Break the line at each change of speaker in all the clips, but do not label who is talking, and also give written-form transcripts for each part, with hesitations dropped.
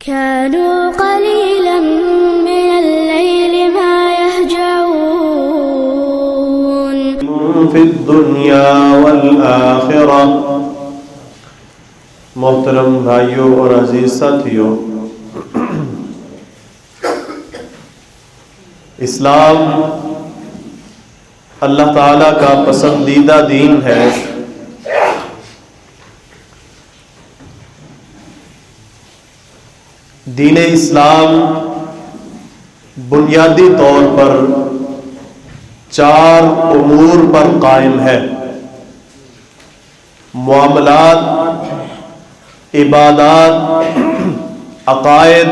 كانوا قليلا من الليل ما يهجعون
في الدنيا والآخرة۔ محترم بھائیوں اور عزیز ساتھیوں، اسلام اللہ تعالیٰ کا پسندیدہ دین ہے۔ دین اسلام بنیادی طور پر 4 امور پر قائم ہے: معاملات، عبادات، عقائد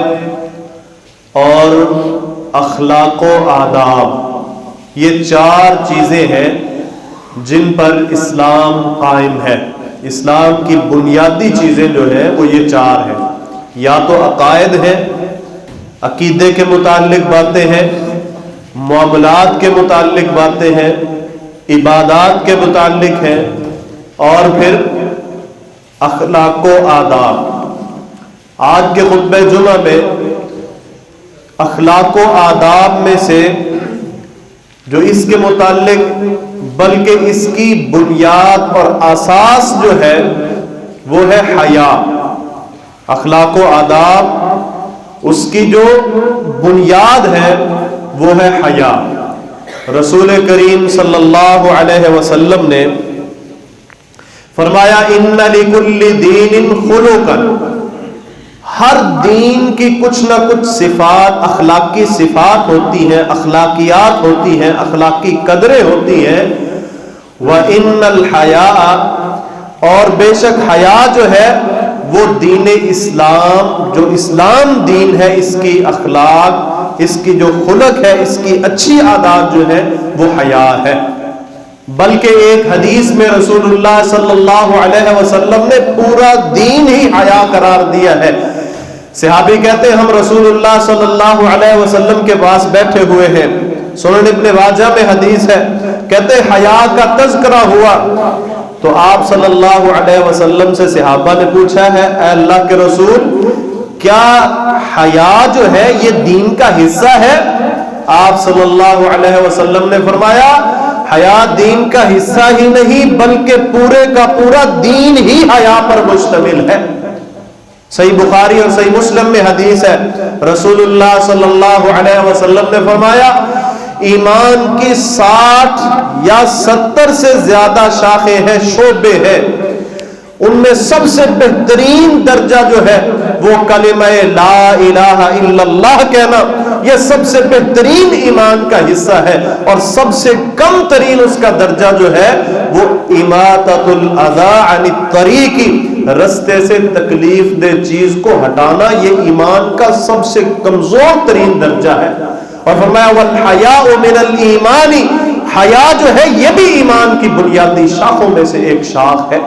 اور اخلاق و آداب۔ یہ 4 چیزیں ہیں جن پر اسلام قائم ہے۔ اسلام کی بنیادی چیزیں جو ہیں وہ یہ 4 ہیں۔ یا تو عقائد ہے، عقیدے کے متعلق باتیں ہیں، معاملات کے متعلق باتیں ہیں، عبادات کے متعلق ہیں، اور پھر اخلاق و آداب۔ آج کے خطبہ جمعہ میں اخلاق و آداب میں سے جو اس کے متعلق بلکہ اس کی بنیاد اور اساس جو ہے وہ ہے حیا۔ اخلاق و آداب اس کی جو بنیاد ہے وہ ہے حیا۔ رسول کریم صلی اللہ علیہ وسلم نے فرمایا ان لکل دین خلقا، ہر دین کی کچھ نہ کچھ صفات، اخلاقی صفات ہوتی ہیں، اخلاقیات ہوتی ہیں، اخلاقی قدریں ہوتی ہیں۔ وَإِنَّ الْحَيَاءَ، اور بے شک حیا جو ہے وہ دین اسلام، جو اسلام دین ہے، اس کی اخلاق، اس کی جو خلق ہے، اس کی اچھی عادات جو ہے وہ حیا ہے۔ بلکہ ایک حدیث میں رسول اللہ صلی اللہ علیہ وسلم نے پورا دین ہی حیا قرار دیا ہے۔ صحابی کہتے ہیں ہم رسول اللہ صلی اللہ علیہ وسلم کے پاس بیٹھے ہوئے ہیں، سنن ابن ماجہ میں حدیث ہے، کہتے ہیں حیا کا تذکرہ ہوا تو آپ صلی اللہ علیہ وسلم سے صحابہ نے پوچھا ہے اے اللہ کے رسول، کیا حیا جو ہے یہ دین کا حصہ ہے؟ آپ صلی اللہ علیہ وسلم نے فرمایا حیا دین کا حصہ ہی نہیں بلکہ پورے کا پورا دین ہی حیا پر مشتمل ہے۔ صحیح بخاری اور صحیح مسلم میں حدیث ہے، رسول اللہ صلی اللہ علیہ وسلم نے فرمایا ایمان کی 60 یا 70 سے زیادہ شاخیں ہیں، شعبے ہیں، ان میں سب سے بہترین درجہ جو ہے وہ کلمہ لا الہ الا اللہ کہنا، یہ سب سے بہترین ایمان کا حصہ ہے، اور سب سے کم ترین اس کا درجہ جو ہے وہ اماطۃ الاذی عن الطریق، رستے سے تکلیف دہ چیز کو ہٹانا، یہ ایمان کا سب سے کمزور ترین درجہ ہے۔ اور فرمایا والحیاء من الایمان، حیا جو ہے یہ بھی ایمان کی بنیادی شاخوں میں سے ایک شاخ ہے۔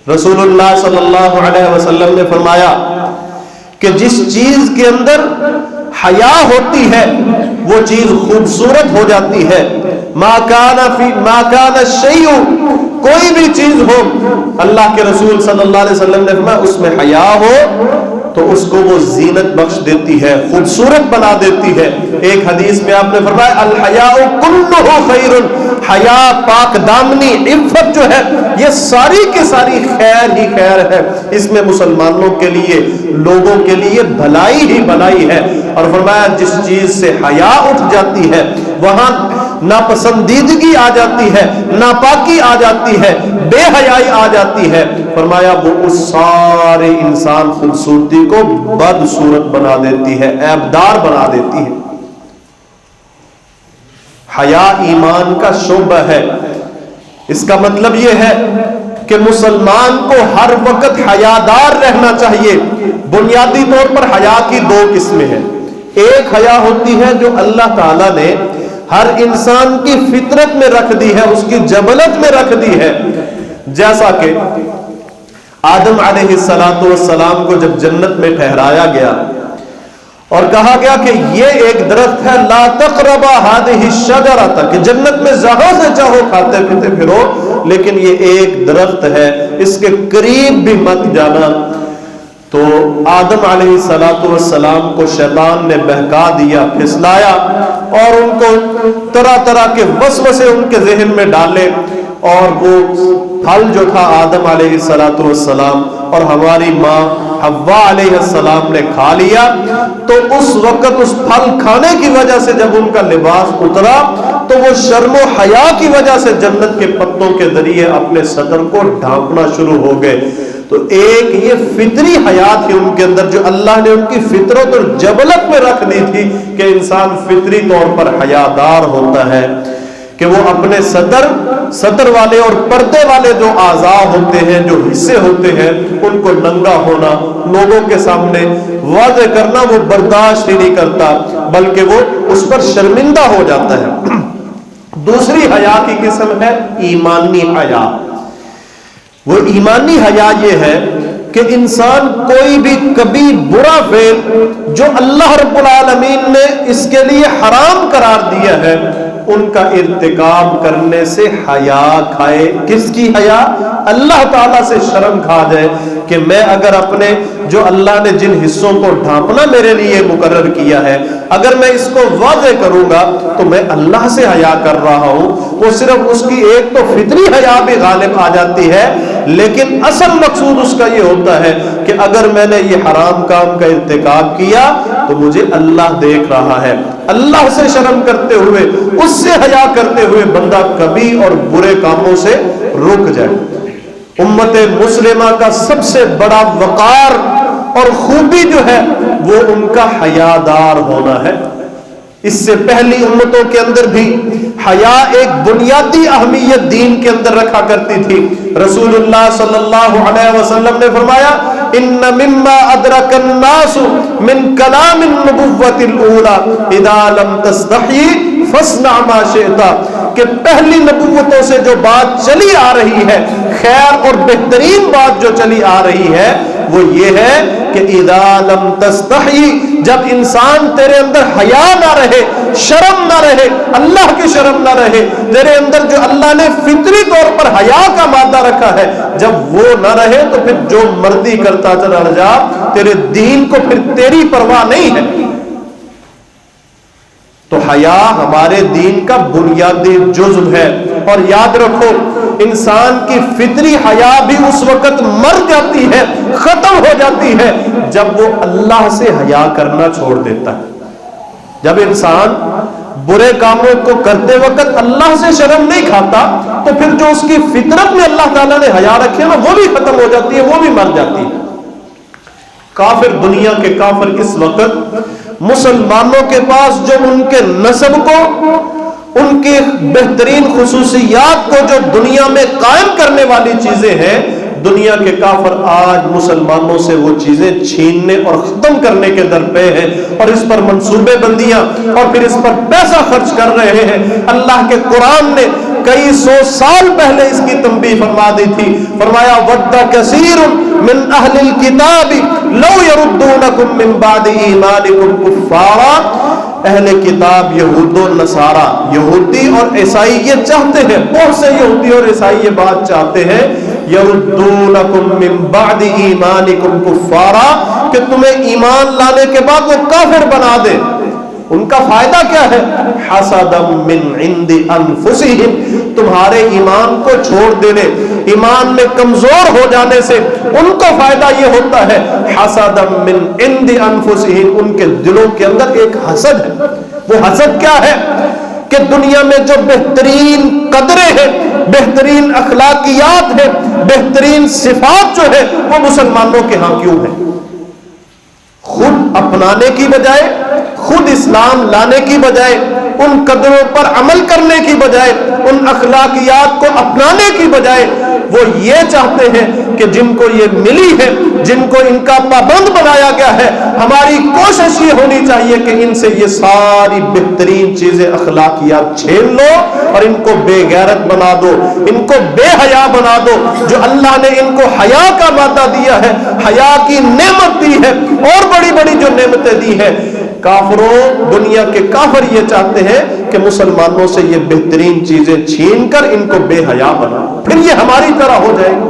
رسول اللہ صلی اللہ علیہ وسلم نے فرمایا کہ جس چیز کے اندر حیا ہوتی ہے وہ چیز خوبصورت ہو جاتی ہے۔ ما کان الشیء، کوئی بھی چیز ہو، اللہ کے رسول صلی اللہ علیہ وسلم نے فرمایا اس میں حیا ہو تو اس کو وہ زینت بخش دیتی ہے، خوبصورت بنا دیتی ہے۔ ایک حدیث میں آپ نے فرمایا الحیاء کلہ خیر، حیا، پاک دامنی، عفت جو ہے یہ ساری کی ساری خیر ہی خیر ہے، اس میں مسلمانوں کے لیے، لوگوں کے لیے بھلائی ہی بھلائی ہے۔ اور فرمایا جس چیز سے حیا اٹھ جاتی ہے وہاں ناپسندیدگی آ جاتی ہے، ناپاکی آ جاتی ہے، بے حیائی آ جاتی ہے، فرمایا وہ اس سارے انسان خوبصورتی کو بدصورت بنا دیتی ہے، عیبدار بنا دیتی ہے۔ حیا ایمان کا شعبہ ہے۔ اس کا مطلب یہ ہے کہ مسلمان کو ہر وقت حیادار رہنا چاہیے۔ بنیادی طور پر حیا کی 2 قسمیں ہیں۔ ایک حیا ہوتی ہے جو اللہ تعالیٰ نے ہر انسان کی فطرت میں رکھ دی ہے، اس کی جبلت میں رکھ دی ہے۔ جیسا کہ آدم علیہ السلام کو جب جنت میں ٹھہرایا گیا اور کہا گیا کہ یہ ایک درخت ہے لا تقربا هذه الشجرة، کہ جنت میں جہاں سے چاہو کھاتے پیتے پھرو، لیکن یہ ایک درخت ہے اس کے قریب بھی مت جانا۔ تو آدم علیہ السلام کو شیطان نے بہکا دیا، پھسلایا، اور ان کو طرح طرح کے وسوسے ان کے ذہن میں ڈالے، اور وہ پھل جو تھا آدم علیہ السلام اور ہماری ماں حوا علیہ السلام نے کھا لیا، تو اس وقت اس پھل کھانے کی وجہ سے جب ان کا لباس اترا تو وہ شرم و حیا کی وجہ سے جنت کے پتوں کے ذریعے اپنے صدر کو ڈھانپنا شروع ہو گئے۔ تو ایک یہ فطری حیا تھی ان کے اندر جو اللہ نے ان کی فطرت اور جبلت میں رکھ دی تھی کہ انسان فطری طور پر حیادار ہوتا ہے، کہ وہ اپنے صدر والے اور پردے والے جو اعضاء ہوتے ہیں، جو حصے ہوتے ہیں، ان کو ننگا ہونا، لوگوں کے سامنے واضح کرنا وہ برداشت ہی نہیں کرتا، بلکہ وہ اس پر شرمندہ ہو جاتا ہے۔ دوسری حیا کی قسم ہے ایمانی حیا۔ وہ ایمانی حیا یہ ہے کہ انسان کوئی بھی کبھی برا فعل جو اللہ رب العالمین نے اس کے لیے حرام قرار دیا ہے، ان کا ارتکاب کرنے سے حیا کھائے۔ کس کی حیا؟ اللہ تعالیٰ سے شرم کھا جائے کہ میں اگر اپنے جو اللہ نے جن حصوں کو ڈھانپنا میرے لیے مقرر کیا ہے، اگر میں اس کو واضح کروں گا تو میں اللہ سے حیا کر رہا ہوں۔ وہ صرف اس کی ایک تو فطری حیا بھی غالب آ جاتی ہے، لیکن اصل مقصود اس کا یہ ہوتا ہے کہ اگر میں نے یہ حرام کام کا ارتکاب کیا تو مجھے اللہ دیکھ رہا ہے۔ اللہ سے شرم کرتے ہوئے، اس سے حیا کرتے ہوئے بندہ کبھی اور برے کاموں سے رک جائے۔ امت مسلمہ کا سب سے بڑا وقار اور خوبی جو ہے وہ ان کا حیادار ہونا ہے۔ اس سے پہلی امتوں کے اندر بھی حیا ایک بنیادی اہمیت دین کے اندر رکھا کرتی تھی۔ رسول اللہ صلی اللہ علیہ وسلم نے فرمایا ان مما ادرک الناس من کلام النبوۃ الاولى اذا لم تستحی فاصنع ما شئت، کہ پہلی نبوتوں سے جو بات چلی آ رہی ہے، خیر اور بہترین بات جو چلی آ رہی ہے وہ یہ ہے کہ اذا لم تستحی، جب انسان تیرے اندر حیا نہ رہے، شرم نہ رہے، اللہ کی شرم نہ رہے، تیرے اندر جو اللہ نے فطری طور پر حیا کا مادہ رکھا ہے، جب وہ نہ رہے تو پھر جو مرضی کرتا چلا جا، تیرے دین کو پھر تیری پرواہ نہیں ہے۔ تو حیا ہمارے دین کا بنیادی جزو ہے، اور یاد رکھو انسان کی فطری حیا بھی اس وقت مر جاتی ہے، ختم ہو جاتی ہے جب وہ اللہ سے حیا کرنا چھوڑ دیتا ہے۔ جب انسان برے کاموں کو کرتے وقت اللہ سے شرم نہیں کھاتا تو پھر جو اس کی فطرت میں اللہ تعالیٰ نے حیا رکھی ہے نا، وہ بھی ختم ہو جاتی ہے، وہ بھی مر جاتی ہے۔ کافر، دنیا کے کافر اس وقت مسلمانوں کے پاس جو ان کے نسب کو، ان کی بہترین خصوصیات کو جو دنیا میں قائم کرنے والی چیزیں ہیں، دنیا کے کافر آج مسلمانوں سے وہ چیزیں چھیننے اور ختم کرنے کے درپے ہیں، اور اس پر منصوبے بندیاں اور پھر اس پر پیسہ خرچ کر رہے ہیں۔ اللہ کے قرآن نے کئی سو سال پہلے اس کی تنبیہ فرما دی تھی، فرمایا وَدَّ كَثِيرٌ مِّنْ أَهْلِ الْكِتَابِ لَوْ يَرُدُّونَكُمْ مِّن بَعْدِ إِيمَانِكُمْ كُفَّارًا۔ اہل کتاب یہود و نصارہ، یہودی اور عیسائی یہ چاہتے ہیں، بہت سے یہودی اور عیسائی یہ بات چاہتے ہیں، یردونکم من بعد ایمانکم کفارا، کہ تمہیں ایمان لانے کے بعد وہ کافر بنا دے۔ ان کا فائدہ کیا ہے؟ حسدا من عند انفسہم، تمہارے ایمان کو چھوڑ دینے، ایمان میں کمزور ہو جانے سے ان کو فائدہ یہ ہوتا ہے، حسدا من عند انفسہم، ان کے دلوں کے اندر ایک حسد ہے۔ وہ حسد کیا ہے؟ کہ دنیا میں جو بہترین قدریں ہیں، بہترین اخلاقیات ہیں، بہترین صفات جو ہے وہ مسلمانوں کے ہاں کیوں ہے؟ خود اپنانے کی بجائے، خود اسلام لانے کی بجائے، ان قدروں پر عمل کرنے کی بجائے، ان اخلاقیات کو اپنانے کی بجائے، وہ یہ چاہتے ہیں کہ جن کو یہ ملی ہے، جن کو ان کا پابند بنایا گیا ہے، ہماری کوشش یہ ہونی چاہیے کہ ان سے یہ ساری بہترین چیزیں، اخلاقیات چھین لو اور ان کو بے غیرت بنا دو، ان کو بے حیا بنا دو۔ جو اللہ نے ان کو حیا کا مادہ دیا ہے، حیا کی نعمت دی ہے، اور بڑی بڑی جو نعمتیں دی ہیں، کافروں، دنیا کے کافر یہ چاہتے ہیں کہ مسلمانوں سے یہ بہترین چیزیں چھین کر ان کو بے حیا بنا، پھر یہ ہماری طرح ہو جائے گا۔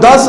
10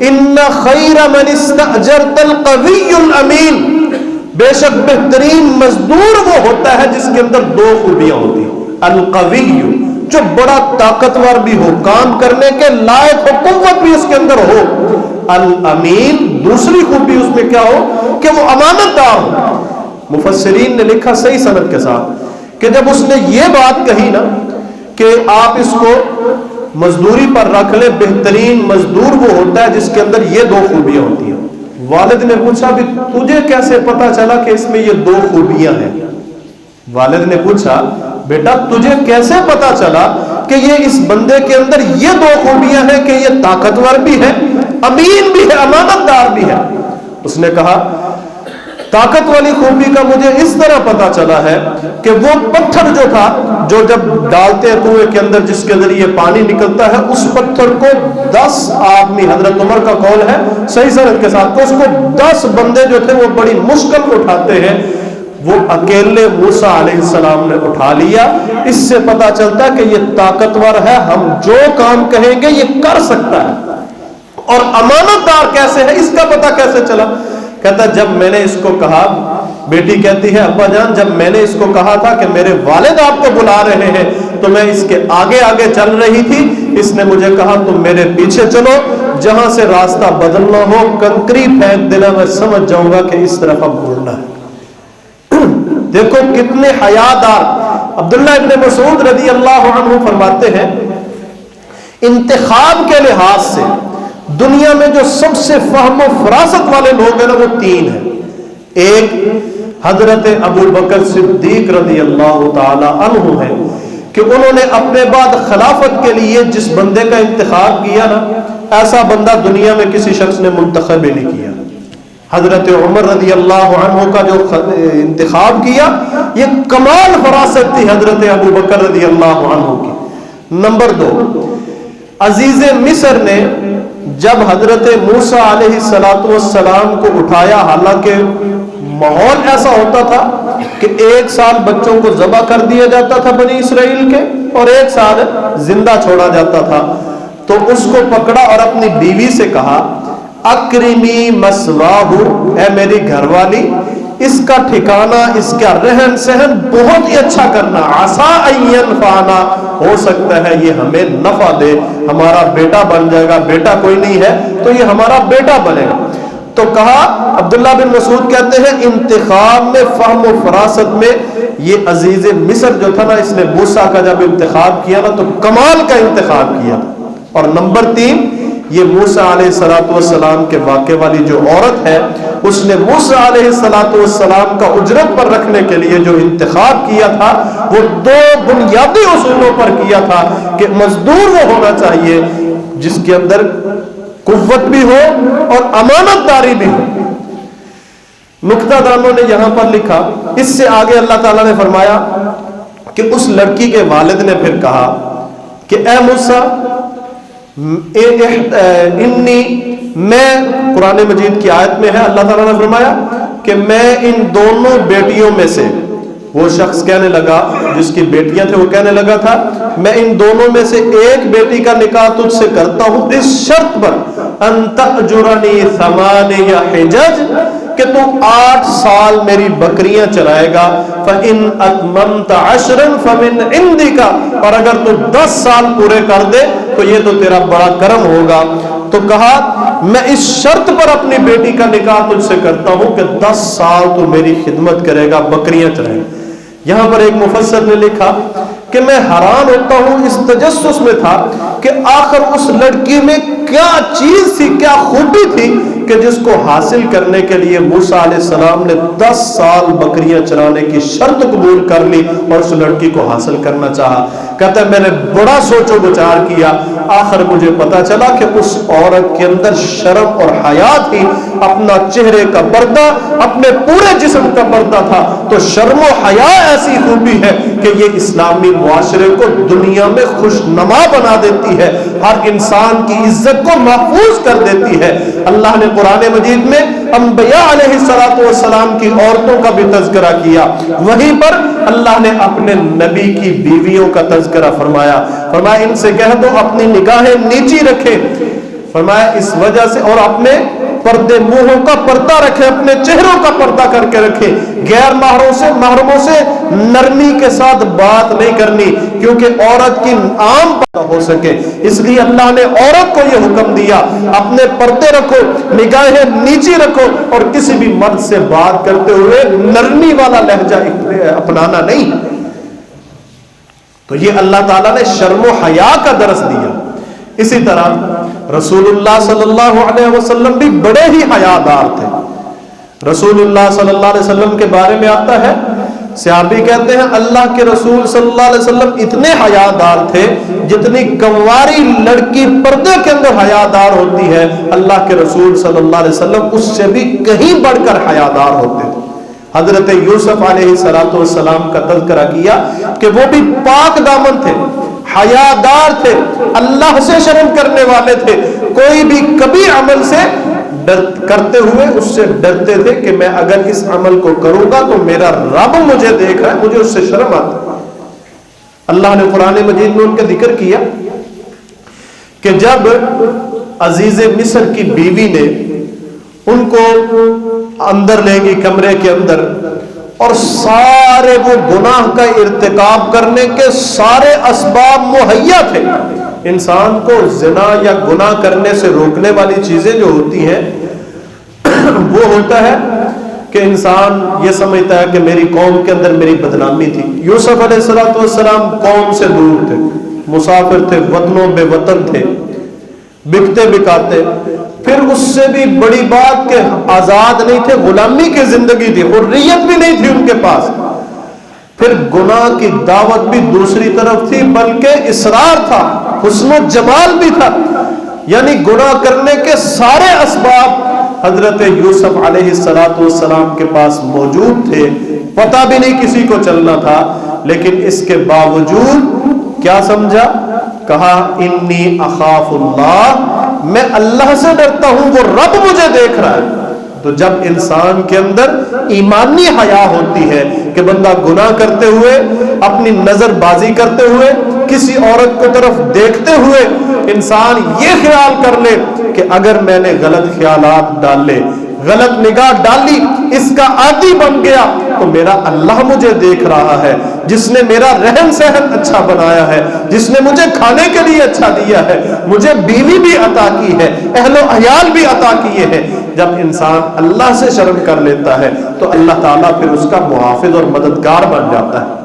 ان خیر من استاجرت القوی الامین، بے شک بہترین مزدور وہ ہوتا ہے جس کے اندر دو خوبیاں ہوتی ہیں، القوی جو بڑا طاقتور بھی ہو، کام کرنے کے لائق ہو، قوت بھی اس کے اندر ہو، الامین دوسری خوبی اس میں کیا ہو کہ وہ امانت دار ہو۔ مفسرین نے لکھا صحیح سند کے ساتھ کہ جب اس نے یہ بات کہی نا کہ آپ اس کو مزدوری پر رکھ لے، بہترین مزدور وہ ہوتا ہے جس کے اندر یہ دو خوبیاں ہوتی ہیں۔ والد نے پوچھا بھی تجھے کیسے پتا چلا کہ اس میں یہ دو خوبیاں ہیں؟ والد نے پوچھا بیٹا تجھے کیسے پتا چلا کہ یہ اس بندے کے اندر یہ دو خوبیاں ہیں کہ یہ طاقتور بھی ہے، امین بھی ہے، امانت دار بھی ہے؟ اس نے کہا طاقت والی خوبی کا مجھے اس طرح پتا چلا ہے کہ وہ پتھر جو تھا جو جب ڈالتے ہیں کنویں کے اندر جس کے ذریعے پانی نکلتا ہے، اس پتھر کو 10 آدمی، حضرت عمر کا قول ہے صحیح سند کے ساتھ، تو اس کو 10 بندے جو تھے وہ بڑی مشکل اٹھاتے ہیں، وہ اکیلے موسیٰ علیہ السلام نے اٹھا لیا۔ اس سے پتا چلتا ہے کہ یہ طاقتور ہے، ہم جو کام کہیں گے یہ کر سکتا ہے۔ اور امانت دار کیسے ہے اس کا پتا کیسے چلا؟ کہتا جب میں نے اس کو کہا، بیٹی کہتی ہے ابا جان جب میں نے اس کو کہا تھا کہ میرے والد آپ کو بلا رہے ہیں تو میں اس کے آگے آگے چل رہی تھی، اس نے مجھے کہا تم میرے پیچھے چلو، جہاں سے راستہ بدلنا ہو کنکری پھینک دینا، میں سمجھ جاؤں گا کہ اس طرف اب مڑنا ہے۔ دیکھو کتنے حیادار۔ عبداللہ ابن مسعود رضی اللہ عنہ فرماتے ہیں انتخاب کے لحاظ سے دنیا میں جو سب سے فہم و فراست والے لوگ ہیں نا وہ 3 ہیں۔ ایک حضرت ابو بکر صدیق رضی اللہ تعالی عنہ ہے کہ انہوں نے اپنے بعد خلافت کے لیے جس بندے کا انتخاب کیا نا، ایسا بندہ دنیا میں کسی شخص نے منتخب ہی نہیں کیا۔ حضرت عمر رضی اللہ عنہ کا جو انتخاب کیا یہ کمال فراست تھی حضرت ابو بکر رضی اللہ عنہ کی۔ نمبر 2 عزیز مصر نے جب حضرت موسیٰ علیہ السلام کو اٹھایا، حالانکہ ماحول ایسا ہوتا تھا کہ 1 سال بچوں کو ذبح کر دیا جاتا تھا بنی اسرائیل کے اور 1 سال زندہ چھوڑا جاتا تھا، تو اس کو پکڑا اور اپنی بیوی سے کہا اکرمی مسواہو، اے میری گھر والی اس کا ٹھکانہ، اس کا رہن سہن بہت ہی اچھا کرنا، عسیٰ ان ینفعنا، ہو سکتا ہے یہ ہمیں نفع دے، ہمارا بیٹا بن جائے گا، بیٹا کوئی نہیں ہے تو یہ ہمارا بیٹا بنے گا۔ تو کہا عبداللہ بن مسعود کہتے ہیں انتخاب میں فہم و فراست میں یہ عزیز مصر جو تھا نا، اس نے موسیٰ کا جب انتخاب کیا نا تو کمال کا انتخاب کیا۔ اور نمبر 3 یہ موسیٰ علیہ السلام کے واقعے والی جو عورت ہے، اس نے موسیٰ علیہ السلام کا اجرت پر رکھنے کے لیے جو انتخاب کیا تھا وہ 2 بنیادی اصولوں پر کیا تھا کہ مزدور وہ ہونا چاہیے جس کے اندر قوت بھی ہو اور امانت داری بھی ہو۔ نکتہ دانوں نے یہاں پر لکھا، اس سے آگے اللہ تعالیٰ نے فرمایا کہ اس لڑکی کے والد نے پھر کہا کہ اے موسیٰ انی، میں قرآن مجید کی آیت میں ہے اللہ تعالیٰ نے فرمایا کہ میں ان دونوں بیٹیوں میں سے، وہ شخص کہنے لگا جس کی بیٹیاں تھے وہ کہنے لگا تھا میں ان دونوں میں سے ایک بیٹی کا نکاح تجھ سے کرتا ہوں اس شرط پر ان تأجرنی 8 حجج، کہ تو 8 سال میری بکریاں چلائے گا، فَإِنْ أَتْمَمْتَ عَشْرًا فَمِنْ عِنْدِكَ، اور اگر تو 10 سال پورے کر دے تو یہ تو تیرا بڑا کرم ہوگا۔ تو کہا میں اس شرط پر اپنی بیٹی کا نکاح تجھ سے کرتا ہوں کہ 10 سال تو میری خدمت کرے گا، بکریاں چلائے گا۔ یہاں پر ایک مفسر نے لکھا کہ میں حیران ہوتا ہوں، اس تجسس میں تھا کہ آخر اس لڑکی میں کیا چیز تھی، کیا خوبی تھی کہ جس کو حاصل کرنے کے لیے موسیٰ علیہ السلام نے 10 سال بکریاں چرانے کی شرط قبول کر لی اور اس لڑکی کو حاصل کرنا چاہا۔ کہتا ہے میں نے بڑا سوچ و بچار کیا، آخر مجھے پتا چلا کہ اس عورت کے اندر شرم اور حیا تھی، اپنا چہرے کا پردہ اپنے پورے جسم کا پردہ تھا۔ تو شرم و حیا ایسی خوبی ہے کہ یہ اسلامی معاشرے کو دنیا میں خوشنما بنا دیتی ہے، ہر انسان کی عزت کو محفوظ کر دیتی ہے۔ اللہ نے قرآن مجید میں انبیاء علیہ السلام کی عورتوں کا بھی تذکرہ کیا، وہیں پر اللہ نے اپنے نبی کی بیویوں کا تذکرہ فرمایا ان سے کہہ دو اپنی نگاہیں نیچی رکھیں، فرمایا اس وجہ سے، اور اپنے پردے منہوں کا پردہ رکھے، اپنے چہروں کا پردہ کر کے رکھے، غیر محرموں سے نرمی کے ساتھ بات نہیں کرنی، کیونکہ عورت کی عام پیدا ہو سکے، اس لیے اللہ نے عورت کو یہ حکم دیا اپنے پردے رکھو، نگاہیں نیچی رکھو، اور کسی بھی مرد سے بات کرتے ہوئے نرمی والا لہجہ اپنانا نہیں۔ تو یہ اللہ تعالیٰ نے شرم و حیا کا درس دیا۔ اسی طرح رسول اللہ صلی اللہ علیہ وسلم بھی بڑے ہی حیادار تھے۔ رسول اللہ صلی اللہ علیہ وسلم کے بارے میں آتا ہے، صحابی کہتے ہیں اللہ کے رسول صلی اللہ علیہ وسلم اتنے حیادار تھے جتنی کنواری لڑکی پردے کے اندر حیادار ہوتی ہے، اللہ کے رسول صلی اللہ علیہ وسلم اس سے بھی کہیں بڑھ کر حیادار ہوتے تھے۔ حضرت یوسف علیہ السلام کا تذکرہ کیا کہ وہ بھی پاک دامن تھے، حیادار تھے، اللہ سے شرم کرنے والے تھے، کوئی بھی کبھی عمل سے کرتے ہوئے اس سے ڈرتے تھے کہ میں اگر اس عمل کو کروں گا تو میرا رب مجھے دیکھ رہا ہے، مجھے اس سے شرم آتا۔ اللہ نے قرآن مجید میں ان کا ذکر کیا کہ جب عزیز مصر کی بیوی نے ان کو اندر لے گئی کمرے کے اندر، اور سارے وہ گناہ کا ارتکاب کرنے کے سارے اسباب مہیا تھے۔ انسان کو زنا یا گناہ کرنے سے روکنے والی چیزیں جو ہوتی ہیں وہ ہوتا ہے کہ انسان یہ سمجھتا ہے کہ میری قوم کے اندر میری بدنامی تھی۔ یوسف علیہ السلام قوم سے دور تھے، مسافر تھے، وطنوں بے وطن تھے، بکتے بکاتے، پھر اس سے بھی بڑی بات کہ آزاد نہیں تھے، غلامی کی زندگی تھی، حریت بھی نہیں تھی ان کے پاس، پھر گناہ کی دعوت بھی دوسری طرف تھی، بلکہ اصرار تھا، حسن و جمال بھی تھا، یعنی گناہ کرنے کے سارے اسباب حضرت یوسف علیہ السلام کے پاس موجود تھے، پتہ بھی نہیں کسی کو چلنا تھا، لیکن اس کے باوجود کیا سمجھا؟ کہا انی اخاف اللہ، میں اللہ سے ڈرتا ہوں، وہ رب مجھے دیکھ رہا ہے۔ تو جب انسان کے اندر ایمانی حیا ہوتی ہے کہ بندہ گناہ کرتے ہوئے، اپنی نظر بازی کرتے ہوئے، کسی عورت کو طرف دیکھتے ہوئے انسان یہ خیال کر لے کہ اگر میں نے غلط خیالات ڈالے، غلط نگاہ ڈالی، اس کا عادی بن گیا، تو میرا اللہ مجھے دیکھ رہا ہے، جس نے میرا رہن سہن اچھا بنایا ہے، جس نے مجھے کھانے کے لیے اچھا دیا ہے، مجھے بیوی بھی عطا کی ہے، اہل و عیال بھی عطا کیے ہیں۔ جب انسان اللہ سے شرم کر لیتا ہے تو اللہ تعالیٰ پھر اس کا محافظ اور مددگار بن جاتا ہے۔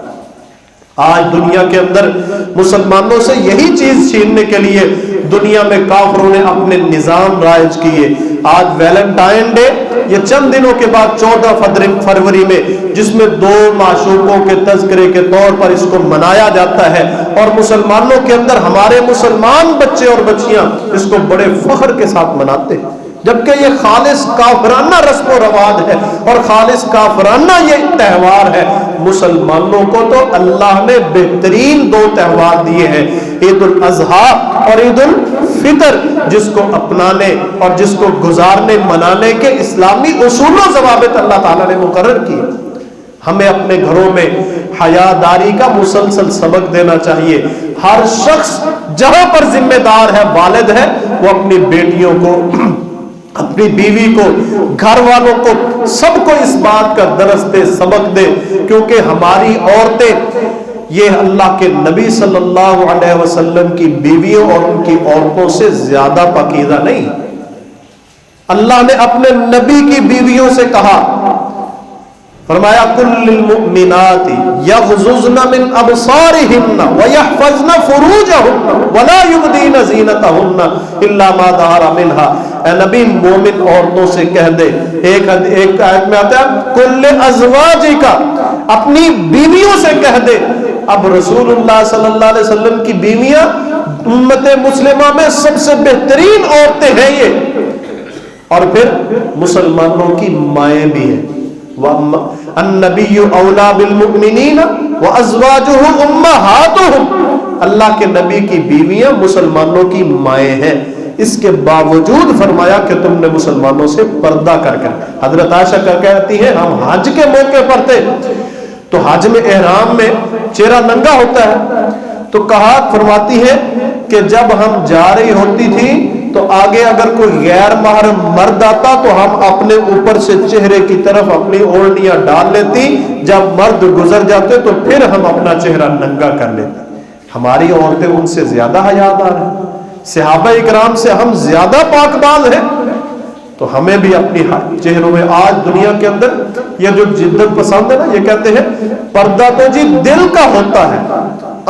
آج دنیا کے اندر مسلمانوں سے یہی چیز چھیننے کے لیے دنیا میں کافروں نے اپنے نظام رائج کیے۔ آج ویلنٹائن ڈے یہ چند دنوں کے بعد 14 فروری میں، جس میں 2 معشوقوں کے تذکرے کے طور پر اس کو منایا جاتا ہے، اور مسلمانوں کے اندر ہمارے مسلمان بچے اور بچیاں اس کو بڑے فخر کے ساتھ مناتے ہیں، جبکہ یہ خالص کافرانہ رسم و رواج ہے اور خالص کافرانہ یہ تہوار ہے۔ مسلمانوں کو تو اللہ نے بہترین 2 تہوار دیے ہیں، عید الاضحیٰ اور عید الفطر، جس کو اپنانے اور جس کو گزارنے منانے کے اسلامی اصول و ضوابط اللہ تعالیٰ نے مقرر کیے۔ ہمیں اپنے گھروں میں حیاداری کا مسلسل سبق دینا چاہیے۔ ہر شخص جہاں پر ذمہ دار ہے، والد ہے، وہ اپنی بیٹیوں کو، اپنی بیوی کو، گھر والوں کو، سب کو اس بات کا درس دے، سبق دے، کیونکہ ہماری عورتیں یہ اللہ کے نبی صلی اللہ علیہ وسلم کی بیویوں اور ان کی عورتوں سے زیادہ پاکیزہ نہیں۔ اللہ نے اپنے نبی کی بیویوں سے کہا، فرمایا کل المؤمنات یغضضن من ابصارهن ويحفظن فروجهن ولا يبدين زینتهن الا ما ظهر منها۔ اے نبی مومن عورتوں سے کہہ دے، ایک آیت میں آتا ہے کل ازواجک، اپنی بیویوں سے کہہ دے۔ اب رسول اللہ صلی اللہ علیہ وسلم کی بیویاں امت مسلمہ میں سب سے بہترین عورتیں ہیں یہ، اور پھر مسلمانوں کی مائیں بھی ہیں۔ النبی اولا بالمؤمنین وازواجہ امہاتہم، اللہ کے نبی کی بیویاں مسلمانوں کی مائیں ہیں، اس کے باوجود فرمایا کہ تم نے مسلمانوں سے پردہ کر کر۔ حضرت عائشہ کہتی ہیں ہم حج کے موقع پر تھے، تو حج میں احرام میں چہرہ ننگا ہوتا ہے، تو کہا، فرماتی ہے کہ جب ہم جا رہی ہوتی تھی تو آگے اگر کوئی غیر محرم مرد آتا تو ہم اپنے اوپر سے چہرے کی طرف اپنی اوڑھنیاں ڈال لیتی، جب مرد گزر جاتے تو پھر ہم اپنا چہرہ ننگا کر لیتے۔ ہماری عورتیں ان سے زیادہ حیادار ہیں، صحابہ اکرام سے ہم زیادہ پاک باز ہیں، تو ہمیں بھی اپنی چہروں میں، آج دنیا کے اندر یہ جو جدت پسند ہے نا، یہ کہتے ہیں پردہ تو جی دل کا ہوتا ہے،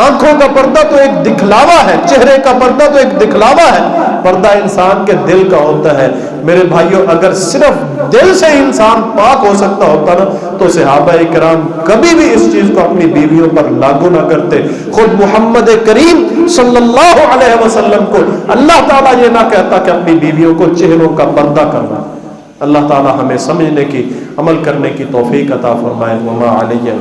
آنکھوں کا پردہ تو ایک دکھلاوا ہے، چہرے کا پردہ تو ایک دکھلاوا ہے، پردہ انسان کے دل کا ہوتا ہے۔ میرے بھائیوں، اگر صرف دل سے انسان پاک ہو سکتا ہوتا نا تو صحابہ اکرام کبھی بھی اس چیز کو اپنی بیویوں پر لاگو نہ کرتے۔ خود محمد کریم صلی اللہ علیہ وسلم کو اللہ تعالیٰ یہ نہ کہتا کہ اپنی بیویوں کو چہروں کا پردہ کرنا۔ اللہ تعالیٰ ہمیں سمجھنے کی، عمل کرنے کی توفیق عطا فرمائے۔ وما علیہ